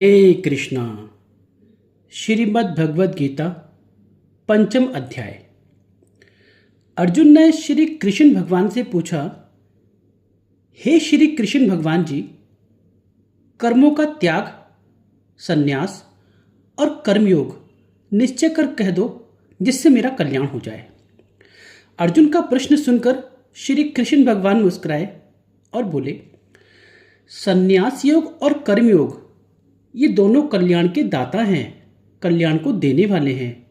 हे कृष्णा। श्रीमद् भगवद गीता पंचम अध्याय। अर्जुन ने श्री कृष्ण भगवान से पूछा, हे श्री कृष्ण भगवान जी, कर्मों का त्याग, संन्यास और कर्मयोग निश्चय कर कह दो जिससे मेरा कल्याण हो जाए। अर्जुन का प्रश्न सुनकर श्री कृष्ण भगवान मुस्कुराए और बोले, संन्यास योग और कर्मयोग ये दोनों कल्याण के दाता हैं, कल्याण को देने वाले हैं।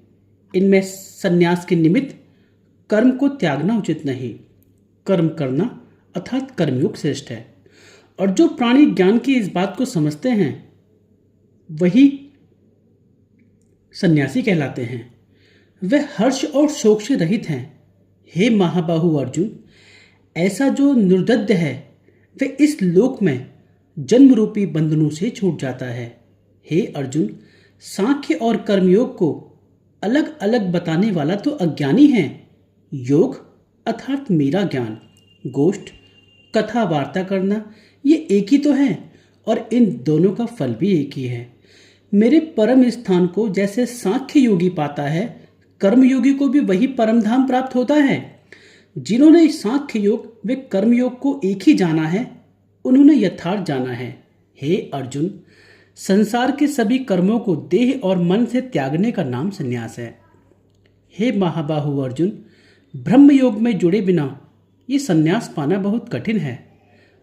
इनमें संन्यास के निमित्त कर्म को त्यागना उचित नहीं, कर्म करना अर्थात कर्मयोग श्रेष्ठ है। और जो प्राणी ज्ञान की इस बात को समझते हैं वही सन्यासी कहलाते हैं। वे हर्ष और शोक से रहित हैं। हे महाबाहु अर्जुन, ऐसा जो निर्दग्ध है वे इस लोक में जन्म रूपी बंधनों से छूट जाता है। हे अर्जुन, सांख्य और कर्मयोग को अलग अलग बताने वाला तो अज्ञानी है। योग अर्थात मेरा ज्ञान, गोष्ठ कथा वार्ता करना ये एक ही तो है और इन दोनों का फल भी एक ही है। मेरे परम स्थान को जैसे सांख्य योगी पाता है, कर्मयोगी को भी वही परम धाम प्राप्त होता है। जिन्होंने सांख्य योग व कर्मयोग को एक ही जाना है उन्होंने यथार्थ जाना है। हे अर्जुन, संसार के सभी कर्मों को देह और मन से त्यागने का नाम संन्यास है। हे महाबाहु अर्जुन, ब्रह्म योग में जुड़े बिना ये संन्यास पाना बहुत कठिन है।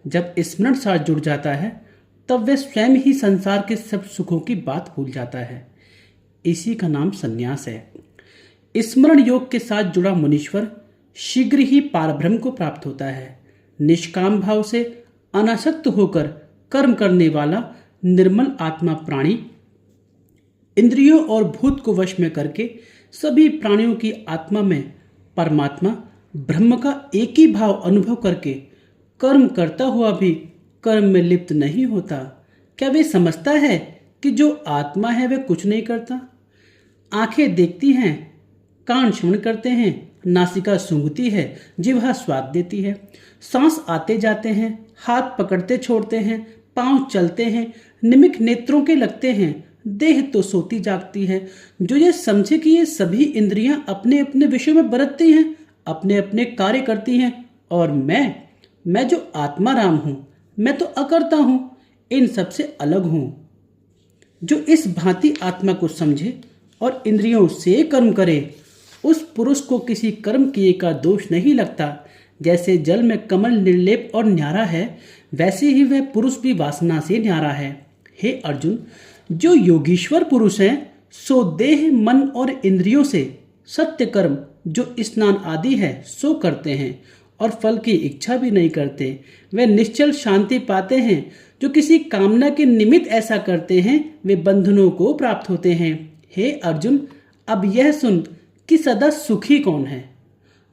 जब स्मरण साथ जुड़ जाता है तब वह स्वयं ही संसार के सब सुखों की बात भूल जाता है। इसी का नाम संन्यास है। स्मरण योग के साथ जुड़ा मुनीश्वर शीघ्र ही पारब्रह्म को प्राप्त होता है। निष्काम भाव से अनासक्त होकर कर्म करने वाला निर्मल आत्मा प्राणी इंद्रियों और भूत को वश में करके सभी प्राणियों की आत्मा में परमात्मा ब्रह्म का एक ही भाव अनुभव करके कर्म करता हुआ भी कर्म में लिप्त नहीं होता। क्या वे समझता है कि जो आत्मा है वह कुछ नहीं करता? आंखें देखती हैं, कान श्रवण करते हैं, नासिका सूंघती है, जिह्वा स्वाद देती है, सांस आते जाते हैं, हाथ पकड़ते छोड़ते हैं, पांव चलते हैं, निमिक नेत्रों के लगते हैं, देह तो सोती जागती है। जो ये समझे कि ये सभी इंद्रियां अपने अपने विषय में बरतती हैं, अपने अपने कार्य करती हैं और मैं जो आत्मा राम हूं, मैं तो अकर्ता हूं, इन सबसे अलग हूं। जो इस भांति आत्मा को समझे और इंद्रियों से कर्म करे उस पुरुष को किसी कर्म किए का दोष नहीं लगता। जैसे जल में कमल निर्लेप और न्यारा है, वैसे ही वह पुरुष भी वासना से न्यारा है। हे अर्जुन, जो योगीश्वर पुरुष हैं सो देह मन और इंद्रियों से सत्य कर्म जो स्नान आदि है सो करते हैं और फल की इच्छा भी नहीं करते। वे निश्चल शांति पाते हैं। जो किसी कामना के निमित्त ऐसा करते हैं वे बंधनों को प्राप्त होते हैं। हे अर्जुन, अब यह सुन कि सदा सुखी कौन है?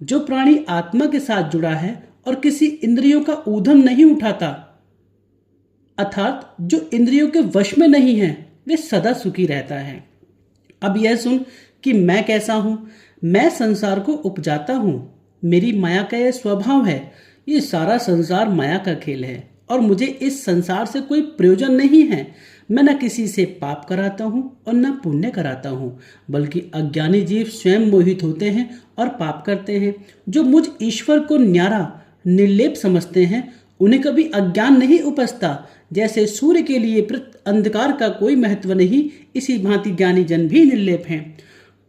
जो प्राणी आत्मा के साथ जुड़ा है और किसी इंद्रियों का ऊधम नहीं उठाता, अर्थात जो इंद्रियों के वश में नहीं है, वे सदा सुखी रहता है। अब यह सुन कि मैं कैसा हूं। मैं संसार को उपजाता हूं, मेरी माया का यह स्वभाव है। ये सारा संसार माया का खेल है और मुझे इस संसार से कोई प्रयोजन नहीं है। मैं न किसी से पाप कराता हूँ और न पुण्य कराता हूँ, बल्कि अज्ञानी जीव स्वयं मोहित होते हैं और पाप करते हैं। जो मुझ ईश्वर को न्यारा निर्लेप समझते हैं उन्हें कभी अज्ञान नहीं उपजता। जैसे सूर्य के लिए अंधकार का कोई महत्व नहीं, इसी भांति ज्ञानी जन भी निर्लेप हैं।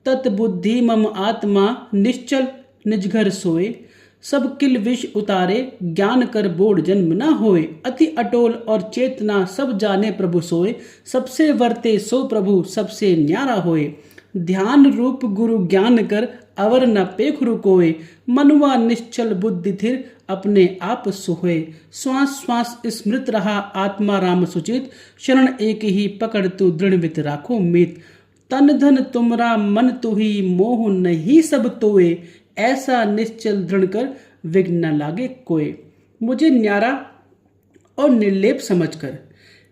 तत्बुद्धि मम आत्मा निश्चल निज घर सोए, सब किल विष उतारे ज्ञान कर बोड़ जन्म न होए। अति अटोल और चेतना सब जाने प्रभु सोए, सबसे वर्ते सो प्रभु सबसे न्यारा होए। ध्यान रूप गुरु ज्ञान कर अवर न पेख रुकोए, मनुआ निश्चल बुद्धि थिर अपने आप सोए। श्वास श्वास स्मृत रहा आत्मा राम सुचित, शरण एक ही पकड़ तू दृढ़ राखो मीत। तन धन तुमरा मन तुही मोह नहीं सब तोए, ऐसा निश्चल दृढ़ कर विघ्न न लागे कोई। मुझे न्यारा और निर्लेप समझकर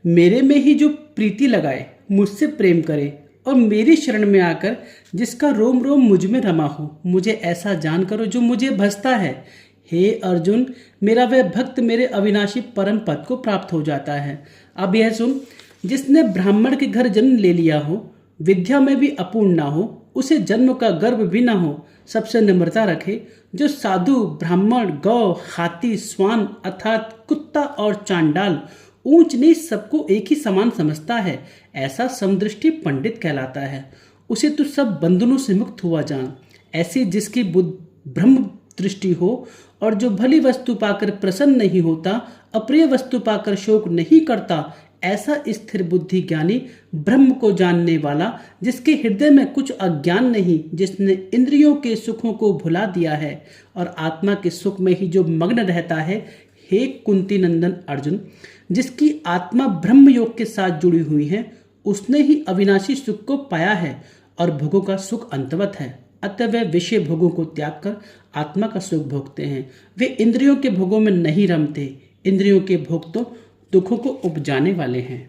मेरे में ही जो प्रीति लगाए, मुझसे प्रेम करे और मेरी शरण में आकर जिसका रोम रोम मुझ में रमा हो, मुझे ऐसा जान करो जो मुझे भजता है। हे अर्जुन, मेरा वह भक्त मेरे अविनाशी परम पद को प्राप्त हो जाता है। अब यह सुन जिसने ब्राह्मण के घर जन्म ले लिया हो, विद्या में भी अपूर्ण ना हो, उसे जन्म का गर्व भी ना हो, सबसे नम्रता रखे, जो साधु ब्राह्मण गौ हाथी स्वान अर्थात कुत्ता और चांडाल ऊंच नीच सबको एक ही समान समझता है, ऐसा समदृष्टि पंडित कहलाता है। उसे तो सब बंधनों से मुक्त हुआ जान। ऐसी जिसकी बुद्ध ब्रह्म दृष्टि हो और जो भली वस्तु पाकर प्रसन्न नहीं होता, अप्रिय वस्तु पाकर शोक नहीं करता, ऐसा स्थिर बुद्धि ज्ञानी ब्रह्म को जानने वाला, जिसके हृदय में कुछ अज्ञान नहीं, जिसने इंद्रियों के सुखों को भुला दिया है और आत्मा के सुख में ही जो मग्न रहता है, हे कुंती नंदन अर्जुन, जिसकी आत्मा ब्रह्म योग के साथ जुड़ी हुई है, उसने ही अविनाशी सुख को पाया है और भोगों का सुख अंतवत है। अतः वे विषय भोगों को त्याग कर आत्मा का सुख भोगते हैं। वे इंद्रियों के भोगों में नहीं रमते। इंद्रियों के भोग तो दुखों को उपजाने वाले हैं।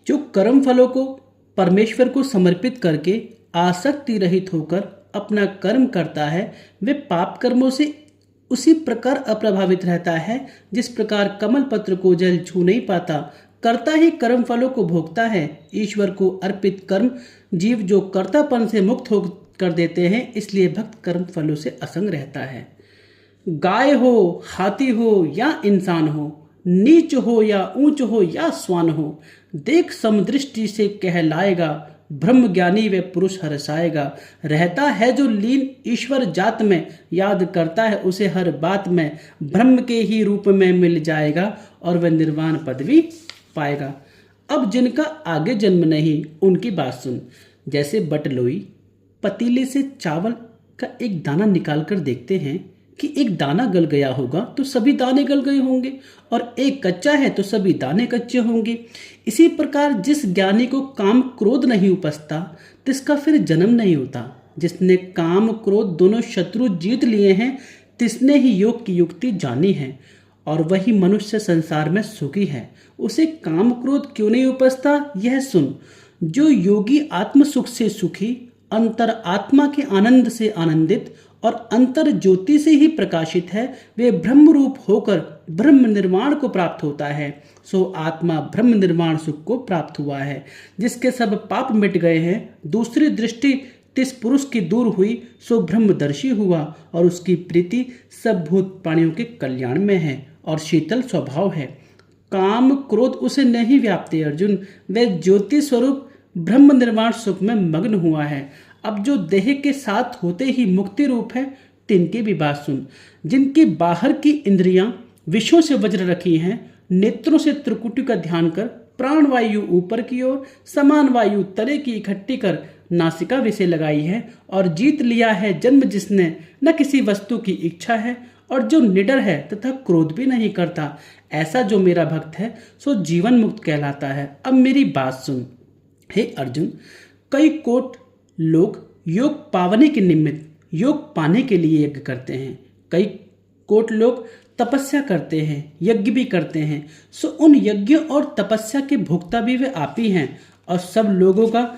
जो कर्म फलों को परमेश्वर को समर्पित करके आसक्ति रहित होकर अपना कर्म करता है, वे पाप कर्मों से उसी प्रकार अप्रभावित रहता है जिस प्रकार कमल पत्र को जल छू नहीं पाता। कर्ता ही कर्म फलों को भोगता है। ईश्वर को अर्पित कर्म जीव जो कर्तापन से मुक्त हो कर देते हैं, इसलिए भक्त कर्म फलों से असंग रहता है। गाय हो, हाथी हो या इंसान हो, नीच हो या ऊंच हो या स्वान हो, देख समदृष्टि से कहलाएगा, ब्रह्म ज्ञानी वे पुरुष हर्षाएगा। रहता है जो लीन ईश्वर जात में, याद करता है उसे हर बात में, ब्रह्म के ही रूप में मिल जाएगा और वह निर्वाण पदवी पाएगा। अब जिनका आगे जन्म नहीं, उनकी बात सुन। जैसे बटलोई पतीले से चावल का एक दाना निकालकर देखते हैं कि एक दाना गल गया होगा तो सभी दाने गल गए होंगे, और एक कच्चा है तो सभी दाने कच्चे होंगे। इसी प्रकार जिस ज्ञानी को काम क्रोध नहीं उपजता, तिसका फिर जन्म नहीं होता। जिसने काम क्रोध दोनों शत्रु जीत लिए हैं, तिसने ही योग की युक्ति जानी है, और वही मनुष्य संसार में सुखी है। उसे काम क्रोध क्यों नहीं उपजता, यह सुन। जो योगी आत्म सुख से सुखी, अंतर आत्मा के आनंद से आनंदित और अंतर ज्योति से ही प्रकाशित है, वे ब्रह्म रूप होकर ब्रह्म निर्वाण को प्राप्त होता है। सो आत्मा ब्रह्म निर्वाण सुख को प्राप्त हुआ है। जिसके सब पाप मिट गए हैं, दूसरी दृष्टि तिस पुरुष की दूर हुई, सो ब्रह्मदर्शी हुआ, और उसकी प्रीति सब भूत प्राणियों के कल्याण में है और शीतल स्वभाव है। काम क्रोध उसे नहीं व्यापते अर्जुन, वह ज्योति स्वरूप ब्रह्म निर्वाण सुख में मग्न हुआ है। अब जो देह के साथ होते ही मुक्ति रूप है, तिनकी भी बात सुन। जिनकी बाहर की इंद्रियां विषयों से वज्र रखी हैं, नेत्रों से त्रिकुटी का ध्यान कर, प्राण वायु ऊपर की ओर, समान वायु तले की इकट्ठी कर नासिका विषय लगाई है, और जीत लिया है जन्म जिसने, न किसी वस्तु की इच्छा है, और जो निडर है तथा क्रोध भी नहीं करता, ऐसा जो मेरा भक्त है सो जीवन मुक्त कहलाता है। अब मेरी बात सुन। हे अर्जुन, कई कोट लोग योग पावने के निमित्त योग पाने के लिए यज्ञ करते हैं। कई कोट लोग तपस्या करते हैं, यज्ञ भी करते हैं। सो उन यज्ञ और तपस्या के भोक्ता भी वे आप ही हैं, और सब लोगों का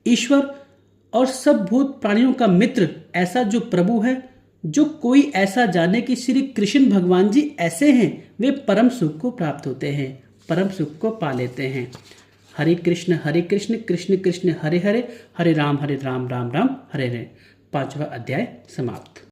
ईश्वर और सब भूत प्राणियों का मित्र ऐसा जो प्रभु है। जो कोई ऐसा जाने कि श्री कृष्ण भगवान जी ऐसे हैं, वे परम सुख को प्राप्त होते हैं, परम सुख को पा लेते हैं। हरे कृष्ण कृष्ण कृष्ण हरे हरे, हरे राम राम राम हरे हरे। 5वां अध्याय समाप्त।